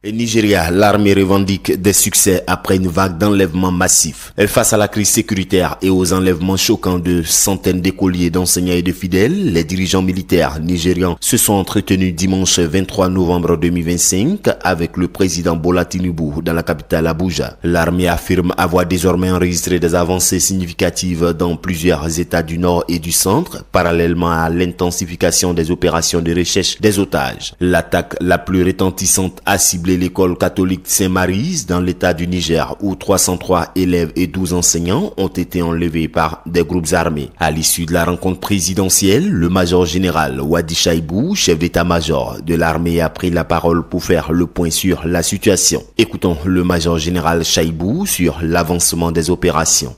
Au Nigeria, l'armée revendique des succès après une vague d'enlèvements massifs. Face à la crise sécuritaire et aux enlèvements choquants de centaines d'écoliers, d'enseignants et de fidèles, les dirigeants militaires nigérians se sont entretenus dimanche 23 novembre 2025 avec le président Bola Tinubu dans la capitale Abuja. L'armée affirme avoir désormais enregistré des avancées significatives dans plusieurs États du Nord et du Centre, parallèlement à l'intensification des opérations de recherche des otages. L'attaque la plus retentissante a ciblé l'école catholique Saint-Mary's dans l'état du Niger où 303 élèves et 12 enseignants ont été enlevés par des groupes armés. À l'issue de la rencontre présidentielle, le major général Wadi Shaibou, chef d'état-major de l'armée, a pris la parole pour faire le point sur la situation. Écoutons le major général Shaibou sur l'avancement des opérations.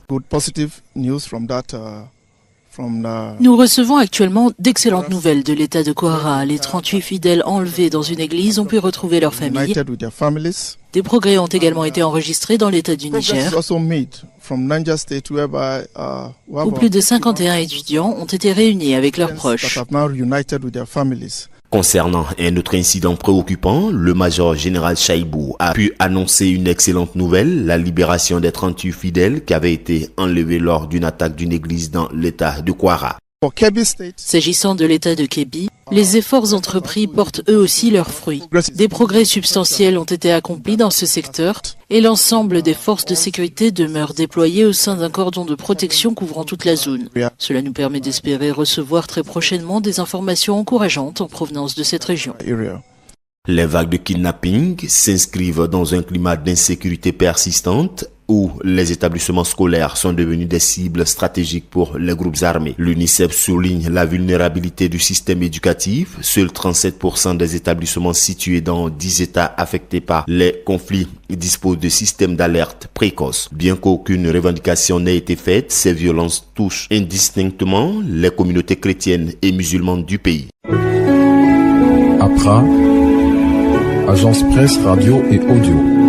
Nous recevons actuellement d'excellentes nouvelles de l'état de Kwara. Les 38 fidèles enlevés dans une église ont pu retrouver leurs familles. Des progrès ont également été enregistrés dans l'état du Niger, où plus de 51 étudiants ont été réunis avec leurs proches. Concernant un autre incident préoccupant, le major général Shaibou a pu annoncer une excellente nouvelle, la libération des 38 fidèles qui avaient été enlevés lors d'une attaque d'une église dans l'état de Kwara. S'agissant de l'état de Kebbi, les efforts entrepris portent eux aussi leurs fruits. Des progrès substantiels ont été accomplis dans ce secteur et l'ensemble des forces de sécurité demeurent déployées au sein d'un cordon de protection couvrant toute la zone. Cela nous permet d'espérer recevoir très prochainement des informations encourageantes en provenance de cette région. Les vagues de kidnapping s'inscrivent dans un climat d'insécurité persistante où les établissements scolaires sont devenus des cibles stratégiques pour les groupes armés. L'UNICEF souligne la vulnérabilité du système éducatif. Seuls 37% des établissements situés dans 10 États affectés par les conflits disposent de systèmes d'alerte précoce. Bien qu'aucune revendication n'ait été faite, ces violences touchent indistinctement les communautés chrétiennes et musulmanes du pays. Accra, Agence Presse, Radio et Audio.